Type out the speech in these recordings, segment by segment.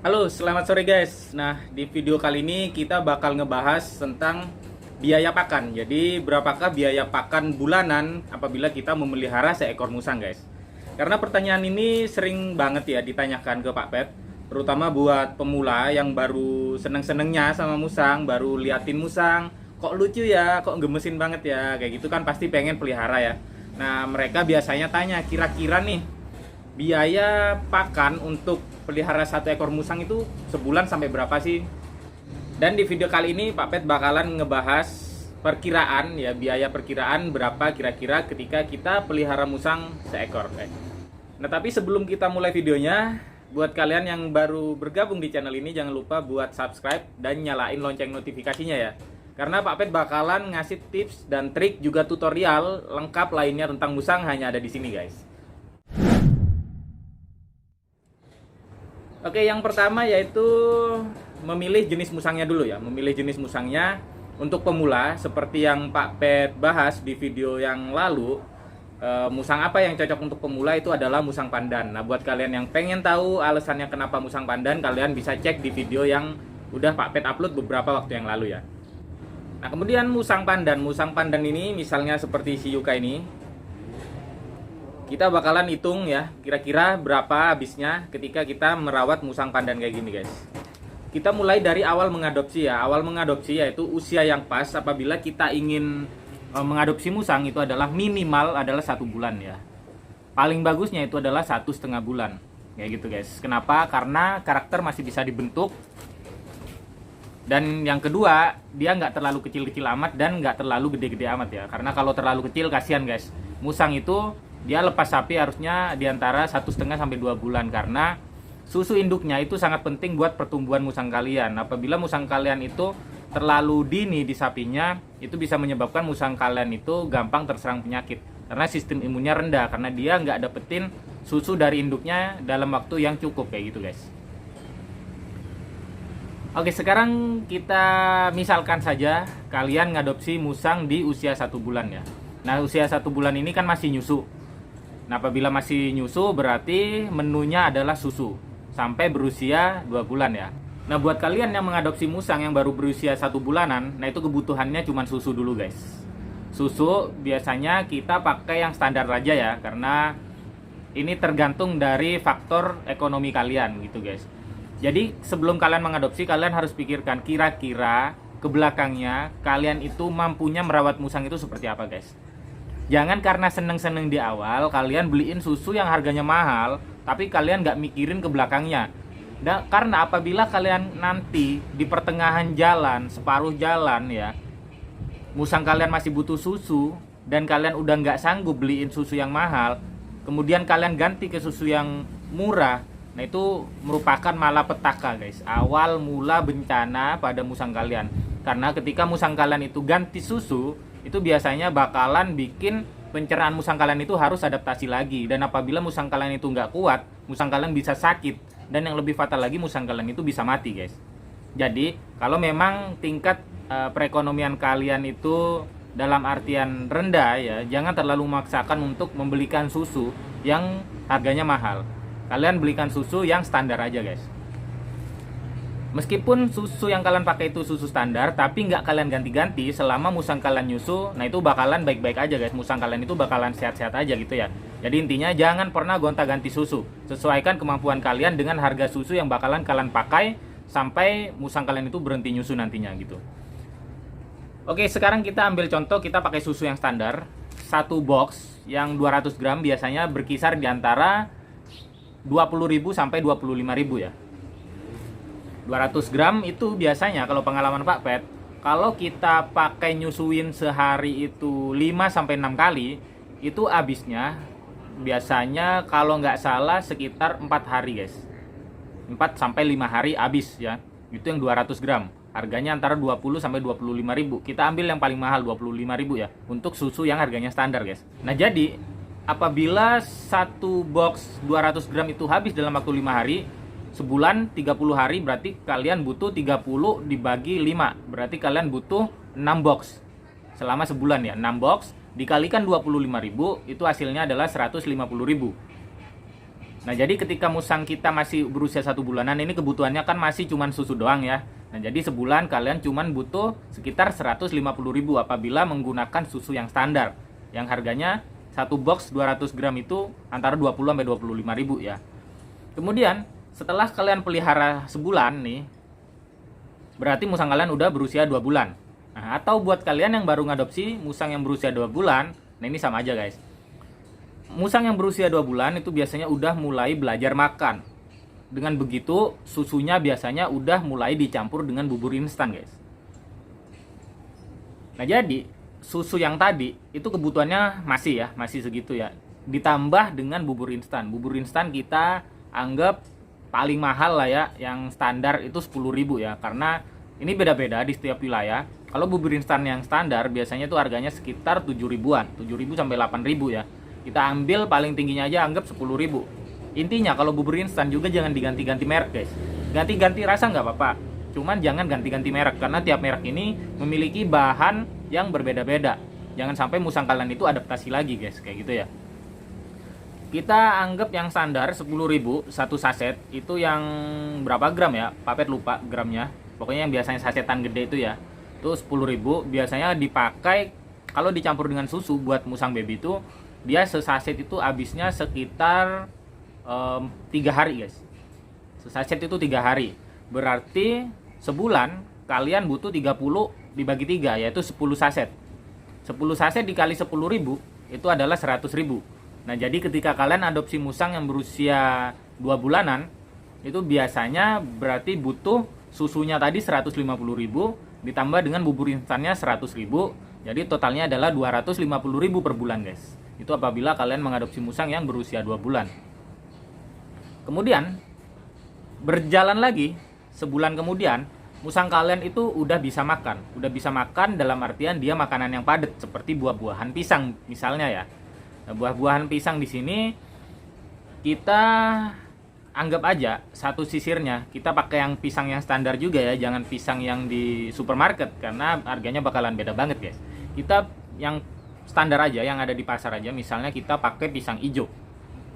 Halo, selamat sore guys. Nah, di video kali ini kita bakal ngebahas tentang biaya pakan. Jadi, berapakah biaya pakan bulanan apabila kita memelihara seekor musang, guys? Karena pertanyaan ini sering banget ya ditanyakan ke Pak Pet, terutama buat pemula yang baru seneng-senengnya sama musang, baru liatin musang, kok lucu ya, kok gemesin banget ya, kayak gitu kan pasti pengen pelihara ya. Nah, mereka biasanya tanya, kira-kira nih biaya pakan untuk pelihara satu ekor musang itu sebulan sampai berapa sih? Dan di video kali ini Pak Pet bakalan ngebahas perkiraan ya, biaya perkiraan berapa kira-kira ketika kita pelihara musang seekor. Nah, tapi sebelum kita mulai videonya, buat kalian yang baru bergabung di channel ini jangan lupa buat subscribe dan nyalain lonceng notifikasinya ya. Karena Pak Pet bakalan ngasih tips dan trik juga tutorial lengkap lainnya tentang musang hanya ada di sini, guys. Oke, yang pertama yaitu memilih jenis musangnya dulu ya. Memilih jenis musangnya untuk pemula seperti yang Pak Pet bahas di video yang lalu. Musang apa yang cocok untuk pemula itu adalah musang pandan. Nah, buat kalian yang pengen tahu alasannya kenapa musang pandan, kalian bisa cek di video yang udah Pak Pet upload beberapa waktu yang lalu ya. Nah, kemudian musang pandan ini misalnya seperti si Yuka ini, kita bakalan hitung ya kira-kira berapa habisnya ketika kita merawat musang pandan kayak gini, guys. Kita mulai dari awal mengadopsi ya. Awal mengadopsi yaitu usia yang pas apabila kita ingin mengadopsi musang itu adalah minimal adalah 1 bulan ya. Paling bagusnya itu adalah 1,5 bulan kayak gitu, guys. Kenapa? Karena karakter masih bisa dibentuk. Dan yang kedua, dia nggak terlalu kecil-kecil amat dan nggak terlalu gede-gede amat ya. Karena kalau terlalu kecil kasihan, guys. Musang itu dia lepas sapi harusnya di antara 1,5 sampai 2 bulan karena susu induknya itu sangat penting buat pertumbuhan musang kalian. Apabila musang kalian itu terlalu dini di sapinya, itu bisa menyebabkan musang kalian itu gampang terserang penyakit karena sistem imunnya rendah karena dia nggak dapetin susu dari induknya dalam waktu yang cukup kayak gitu, guys. Oke, sekarang kita misalkan saja kalian ngadopsi musang di usia 1 bulan ya. Nah, usia 1 bulan ini kan masih nyusu. Nah, apabila masih nyusu berarti menunya adalah susu sampai berusia 2 bulan ya. Nah, buat kalian yang mengadopsi musang yang baru berusia 1 bulanan, nah itu kebutuhannya cuma susu dulu, guys. Susu biasanya kita pakai yang standar aja ya, karena ini tergantung dari faktor ekonomi kalian gitu, guys. Jadi sebelum kalian mengadopsi, kalian harus pikirkan kira-kira ke belakangnya kalian itu mampunya merawat musang itu seperti apa, guys. Jangan karena seneng-seneng di awal kalian beliin susu yang harganya mahal, tapi kalian nggak mikirin ke belakangnya. Karena apabila kalian nanti di pertengahan jalan, separuh jalan ya, musang kalian masih butuh susu dan kalian udah nggak sanggup beliin susu yang mahal, kemudian kalian ganti ke susu yang murah, nah itu merupakan malapetaka, guys. Awal mula bencana pada musang kalian. Karena ketika musang kalian itu ganti susu, itu biasanya bakalan bikin pencernaan musang kalian itu harus adaptasi lagi. Dan apabila musang kalian itu nggak kuat, musang kalian bisa sakit. Dan yang lebih fatal lagi, musang kalian itu bisa mati, guys. Jadi, kalau memang tingkat perekonomian kalian itu dalam artian rendah ya, jangan terlalu memaksakan untuk membelikan susu yang harganya mahal. Kalian belikan susu yang standar aja, guys. Meskipun susu yang kalian pakai itu susu standar, tapi nggak kalian ganti-ganti selama musang kalian nyusu, nah itu bakalan baik-baik aja, guys. Musang kalian itu bakalan sehat-sehat aja gitu ya. Jadi intinya jangan pernah gonta-ganti susu. Sesuaikan kemampuan kalian dengan harga susu yang bakalan kalian pakai sampai musang kalian itu berhenti nyusu nantinya gitu. Oke, sekarang kita ambil contoh, kita pakai susu yang standar. Satu box yang 200 gram biasanya berkisar di antara 20.000 sampai 25.000 ya. 200 gram itu biasanya kalau pengalaman Pak Pet, kalau kita pakai nyusuin sehari itu 5 sampai 6 kali, itu habisnya biasanya kalau nggak salah sekitar 4 hari, guys. 4 sampai 5 hari habis ya. Itu yang 200 gram. Harganya antara 20 sampai 25.000. Kita ambil yang paling mahal 25.000 ya untuk susu yang harganya standar, guys. Nah, jadi apabila satu box 200 gram itu habis dalam waktu 5 hari, sebulan 30 hari berarti kalian butuh 30 dibagi 5. Berarti kalian butuh 6 box. Selama sebulan ya, 6 box dikalikan 25.000 itu hasilnya adalah 150.000. Nah, jadi ketika musang kita masih berusia 1 bulanan, ini kebutuhannya kan masih cuman susu doang ya. Nah, jadi sebulan kalian cuman butuh sekitar 150.000 apabila menggunakan susu yang standar. Yang harganya satu box 200 gram itu antara 20 sampai 25.000 ya. Kemudian, setelah kalian pelihara sebulan nih, berarti musang kalian udah berusia 2 bulan. Nah, atau buat kalian yang baru ngadopsi musang yang berusia 2 bulan, nah ini sama aja guys. Musang yang berusia 2 bulan itu biasanya udah mulai belajar makan. Dengan begitu, susunya biasanya udah mulai dicampur dengan bubur instan, guys. Nah, jadi susu yang tadi itu kebutuhannya masih segitu ya. Ditambah dengan bubur instan. Bubur instan kita anggap paling mahal lah ya, yang standar itu 10.000 ya. Karena ini beda-beda di setiap wilayah. Kalau bubur instan yang standar biasanya itu harganya sekitar 7.000-an, 7.000 sampai 8.000 ya. Kita ambil paling tingginya aja anggap 10.000. Intinya kalau bubur instan juga jangan diganti-ganti merek guys. Ganti-ganti rasa nggak apa-apa, cuman jangan ganti-ganti merek karena tiap merek ini memiliki bahan yang berbeda-beda. Jangan sampai musang kalian itu adaptasi lagi guys, kayak gitu ya. Kita anggap yang standar 10.000 satu saset itu yang berapa gram ya? Papet lupa gramnya. Pokoknya yang biasanya sasetan gede itu ya. Itu 10.000 biasanya dipakai kalau dicampur dengan susu buat musang baby itu dia sesaset itu habisnya sekitar 3 hari guys. Sesaset itu 3 hari. Berarti sebulan kalian butuh 30 dibagi 3 yaitu 10 saset. 10 saset dikali 10.000 itu adalah 100.000. Nah, jadi ketika kalian adopsi musang yang berusia 2 bulanan itu biasanya berarti butuh susunya tadi 150.000 ditambah dengan bubur instannya 100.000. Jadi totalnya adalah 250.000 per bulan guys. Itu apabila kalian mengadopsi musang yang berusia 2 bulan. Kemudian berjalan lagi sebulan kemudian musang kalian itu udah bisa makan. Udah bisa makan dalam artian dia makanan yang padat seperti buah-buahan pisang misalnya ya. Nah, buah-buahan pisang di sini kita anggap aja satu sisirnya kita pakai yang pisang yang standar juga ya, jangan pisang yang di supermarket karena harganya bakalan beda banget guys. Kita yang standar aja yang ada di pasar aja, misalnya kita pakai pisang hijau.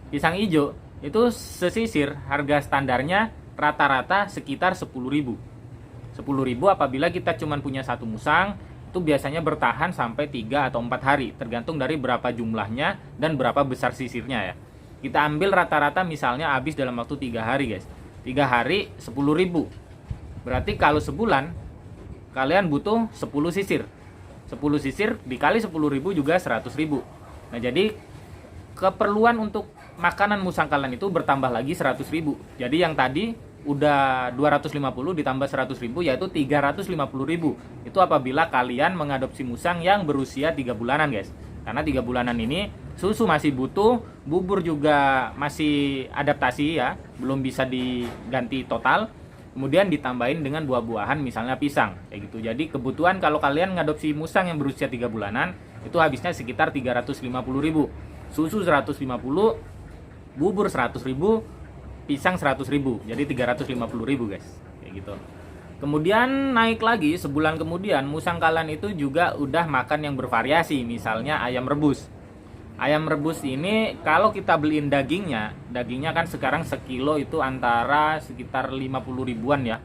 Pisang hijau itu sesisir harga standarnya rata-rata sekitar 10.000. 10.000 apabila kita cuma punya satu musang, itu biasanya bertahan sampai 3 atau 4 hari, tergantung dari berapa jumlahnya dan berapa besar sisirnya ya. Kita ambil rata-rata misalnya habis dalam waktu 3 hari guys. 3 hari 10.000. Berarti kalau sebulan kalian butuh 10 sisir. 10 sisir dikali 10.000 juga 100.000. Nah, jadi keperluan untuk makanan musang kalian itu bertambah lagi 100.000. Jadi yang tadi udah 250 ditambah 100.000 yaitu 350.000. Itu apabila kalian mengadopsi musang yang berusia 3 bulanan guys. Karena 3 bulanan ini susu masih butuh, bubur juga masih adaptasi ya, belum bisa diganti total. Kemudian ditambahin dengan buah-buahan misalnya pisang kayak gitu. Jadi kebutuhan kalau kalian ngadopsi musang yang berusia 3 bulanan itu habisnya sekitar 350.000. Susu 150, bubur 100.000, pisang 100.000. Jadi 350.000 guys. Kayak gitu. Kemudian naik lagi sebulan kemudian musang kalian itu juga udah makan yang bervariasi, misalnya ayam rebus. Ayam rebus ini kalau kita beliin dagingnya kan sekarang sekilo itu antara sekitar 50.000-an ya.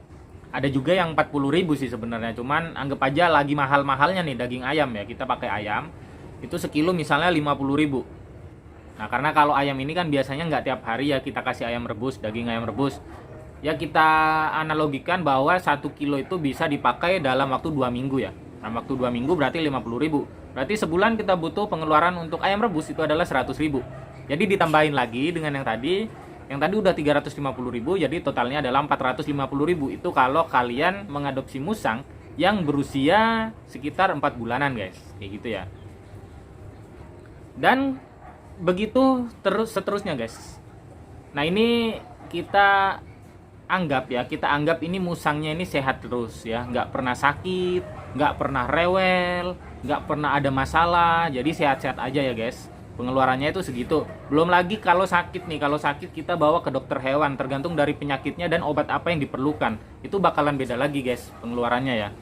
Ada juga yang 40.000 sih sebenarnya, cuman anggap aja lagi mahal-mahalnya nih daging ayam ya. Kita pakai ayam itu sekilo misalnya 50.000. Nah, karena kalau ayam ini kan biasanya nggak tiap hari ya kita kasih ayam rebus, daging ayam rebus. Ya kita analogikan bahwa 1 kilo itu bisa dipakai dalam waktu 2 minggu ya. Dalam waktu 2 minggu berarti 50.000. Berarti sebulan kita butuh pengeluaran untuk ayam rebus itu adalah 100.000. Jadi ditambahin lagi dengan yang tadi udah 350.000, jadi totalnya adalah 450.000. Itu kalau kalian mengadopsi musang yang berusia sekitar 4 bulanan guys. Kayak gitu ya. Dan begitu terus seterusnya guys. Nah, ini kita anggap ini musangnya ini sehat terus ya, nggak pernah sakit, nggak pernah rewel, nggak pernah ada masalah, jadi sehat-sehat aja ya guys. Pengeluarannya itu segitu. Belum lagi kalau sakit nih, kalau sakit kita bawa ke dokter hewan, tergantung dari penyakitnya dan obat apa yang diperlukan. Itu bakalan beda lagi guys pengeluarannya ya.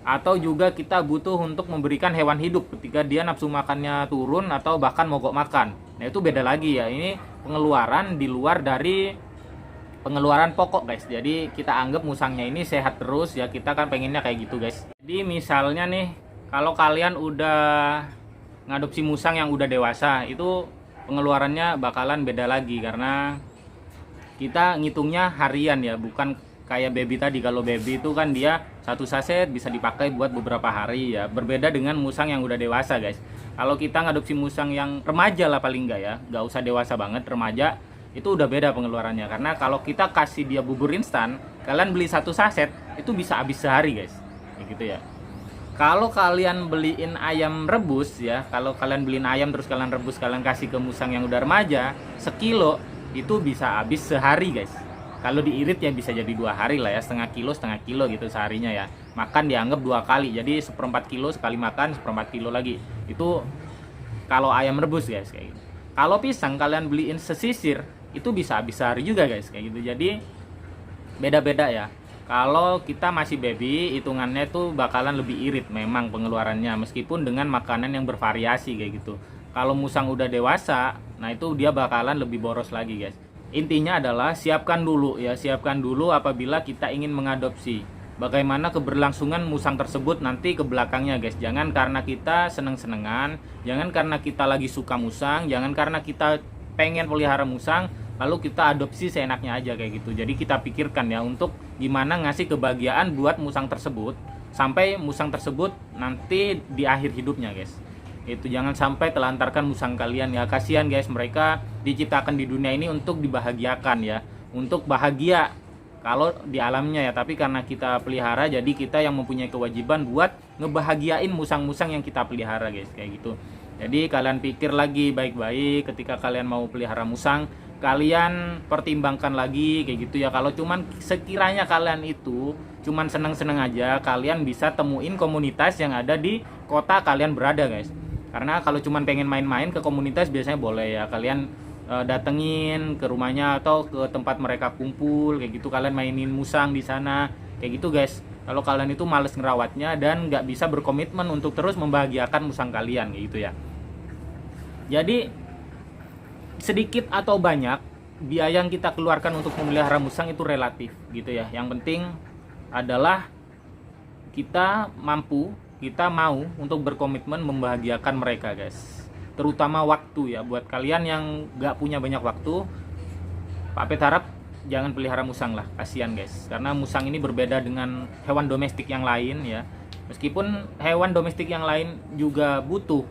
Atau juga kita butuh untuk memberikan hewan hidup ketika dia nafsu makannya turun atau bahkan mogok makan. Nah, itu beda lagi ya. Ini pengeluaran di luar dari pengeluaran pokok guys. Jadi kita anggap musangnya ini sehat terus ya, kita kan pengennya kayak gitu guys. Jadi misalnya nih, kalau kalian udah ngadopsi musang yang udah dewasa, itu pengeluarannya bakalan beda lagi karena kita ngitungnya harian ya, bukan kayak baby tadi. Kalau baby itu kan dia satu saset bisa dipakai buat beberapa hari ya, berbeda dengan musang yang udah dewasa guys. Kalau kita ngadopsi musang yang remaja lah paling enggak ya, nggak usah dewasa banget, remaja, itu udah beda pengeluarannya. Karena kalau kita kasih dia bubur instan, kalian beli satu saset itu bisa habis sehari guys, kayak gitu ya. Kalau kalian beliin ayam rebus ya, kalau kalian beliin ayam terus kalian rebus, kalian kasih ke musang yang udah remaja, sekilo itu bisa habis sehari guys. Kalau diirit ya bisa jadi 2 hari lah ya, setengah kilo gitu seharinya ya. Makan dianggap 2 kali, jadi 1/4 kilo sekali makan, 1/4 kilo lagi. Itu kalau ayam rebus guys kayak gitu. Kalau pisang kalian beliin sesisir, itu bisa habis sehari juga guys kayak gitu. Jadi beda-beda ya. Kalau kita masih baby, hitungannya tuh bakalan lebih irit memang pengeluarannya, meskipun dengan makanan yang bervariasi kayak gitu. Kalau musang udah dewasa, nah itu dia bakalan lebih boros lagi guys. Intinya adalah siapkan dulu ya, siapkan dulu apabila kita ingin mengadopsi. Bagaimana keberlangsungan musang tersebut nanti ke belakangnya guys. Jangan karena kita seneng-senengan, jangan karena kita lagi suka musang, jangan karena kita pengen pelihara musang, lalu kita adopsi seenaknya aja kayak gitu. Jadi kita pikirkan ya untuk gimana ngasih kebahagiaan buat musang tersebut, sampai musang tersebut nanti di akhir hidupnya guys. Itu jangan sampai telantarkan musang kalian ya, kasihan guys, mereka diciptakan di dunia ini untuk dibahagiakan ya, untuk bahagia kalau di alamnya ya, tapi karena kita pelihara jadi kita yang mempunyai kewajiban buat ngebahagiain musang-musang yang kita pelihara guys kayak gitu. Jadi kalian pikir lagi baik-baik ketika kalian mau pelihara musang, kalian pertimbangkan lagi kayak gitu ya. Kalau cuman sekiranya kalian itu cuman seneng-seneng aja, kalian bisa temuin komunitas yang ada di kota kalian berada guys. Karena kalau cuma pengen main-main ke komunitas biasanya boleh ya, kalian datengin ke rumahnya atau ke tempat mereka kumpul kayak gitu, kalian mainin musang di sana kayak gitu guys. Kalau kalian itu males ngerawatnya dan nggak bisa berkomitmen untuk terus membahagiakan musang kalian kayak gitu ya. Jadi sedikit atau banyak biaya yang kita keluarkan untuk memelihara musang itu relatif gitu ya. Yang penting adalah kita mampu, kita mau untuk berkomitmen membahagiakan mereka guys, terutama waktu ya. Buat kalian yang gak punya banyak waktu, Pak Pet harap jangan pelihara musang lah, kasihan guys, karena musang ini berbeda dengan hewan domestik yang lain ya. Meskipun hewan domestik yang lain juga butuh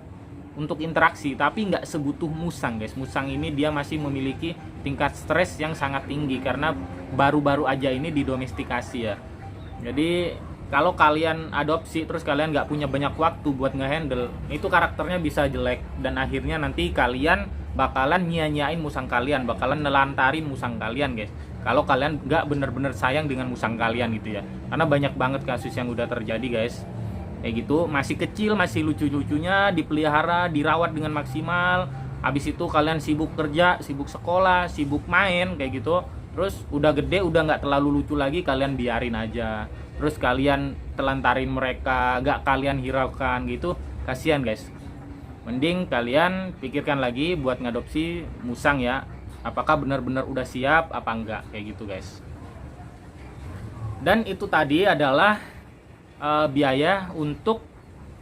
untuk interaksi, tapi nggak sebutuh musang guys. Musang ini dia masih memiliki tingkat stres yang sangat tinggi karena baru-baru aja ini didomestikasi ya. Jadi kalau kalian adopsi terus kalian nggak punya banyak waktu buat ngehandle, itu karakternya bisa jelek dan akhirnya nanti kalian bakalan nyia-nyiain musang kalian, bakalan nelantarin musang kalian guys. Kalau kalian nggak bener-bener sayang dengan musang kalian gitu ya. Karena banyak banget kasus yang udah terjadi guys. Kayak gitu, masih kecil, masih lucu-lucunya dipelihara, dirawat dengan maksimal. Habis itu kalian sibuk kerja, sibuk sekolah, sibuk main kayak gitu. Terus udah gede, udah nggak terlalu lucu lagi, kalian biarin aja. Terus kalian telantarin mereka, gak kalian hiraukan gitu, kasihan guys. Mending kalian pikirkan lagi buat ngadopsi musang ya, apakah benar-benar udah siap apa enggak kayak gitu guys. Dan itu tadi adalah biaya untuk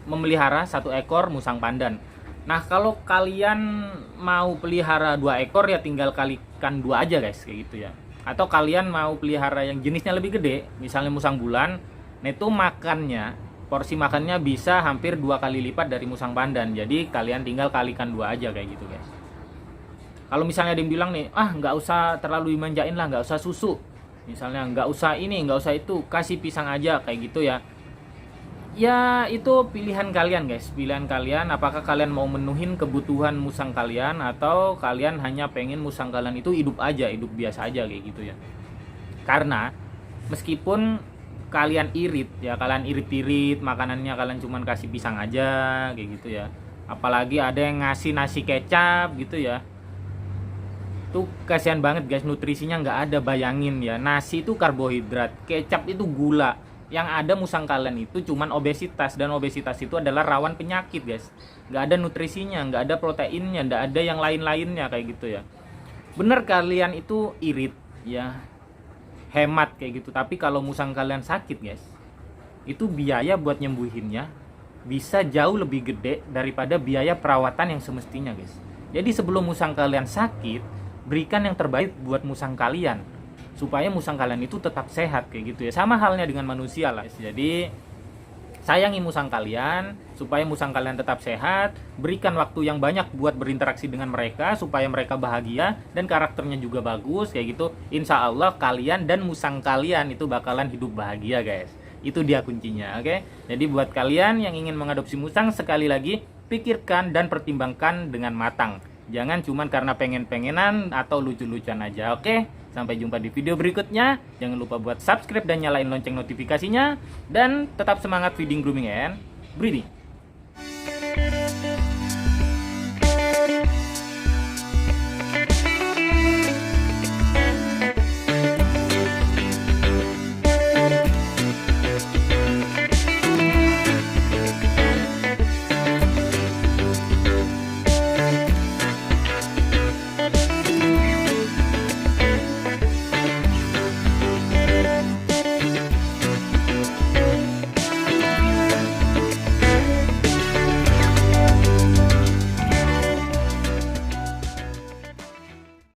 memelihara 1 ekor musang pandan. Nah kalau kalian mau pelihara 2 ekor ya tinggal kalikan 2 aja guys kayak gitu ya. Atau kalian mau pelihara yang jenisnya lebih gede, misalnya musang bulan, nah itu makannya, porsi makannya bisa hampir 2 kali lipat dari musang pandan. Jadi kalian tinggal kalikan 2 aja kayak gitu guys. Kalau misalnya ada yang bilang nih, nggak usah terlalu dimanjain lah, nggak usah susu, misalnya nggak usah ini, nggak usah itu, kasih pisang aja kayak gitu ya. Ya itu pilihan kalian guys, pilihan kalian. Apakah kalian mau menuhin kebutuhan musang kalian atau kalian hanya pengen musang kalian itu hidup aja, hidup biasa aja kayak gitu ya. Karena meskipun kalian irit ya, kalian irit-irit makanannya, kalian cuman kasih pisang aja kayak gitu ya. Apalagi ada yang ngasih nasi kecap gitu ya, tuh kasihan banget guys, nutrisinya nggak ada. Bayangin ya, nasi itu karbohidrat, kecap itu gula, yang ada musang kalian itu cuman obesitas, dan obesitas itu adalah rawan penyakit guys. Nggak ada nutrisinya, nggak ada proteinnya, nggak ada yang lain-lainnya kayak gitu ya. Bener kalian itu irit ya, hemat kayak gitu, tapi kalau musang kalian sakit guys, itu biaya buat nyembuhinnya bisa jauh lebih gede daripada biaya perawatan yang semestinya guys. Jadi sebelum musang kalian sakit, berikan yang terbaik buat musang kalian supaya musang kalian itu tetap sehat kayak gitu ya. Sama halnya dengan manusia lah guys. Jadi sayangi musang kalian supaya musang kalian tetap sehat, berikan waktu yang banyak buat berinteraksi dengan mereka supaya mereka bahagia dan karakternya juga bagus kayak gitu. Insya Allah kalian dan musang kalian itu bakalan hidup bahagia guys. Itu dia kuncinya, oke? Jadi buat kalian yang ingin mengadopsi musang, sekali lagi pikirkan dan pertimbangkan dengan matang. Jangan cuman karena pengen-pengenan atau lucu-lucuan aja, oke? Sampai jumpa di video berikutnya. Jangan lupa buat subscribe dan nyalain lonceng notifikasinya. Dan tetap semangat feeding, grooming, and breeding.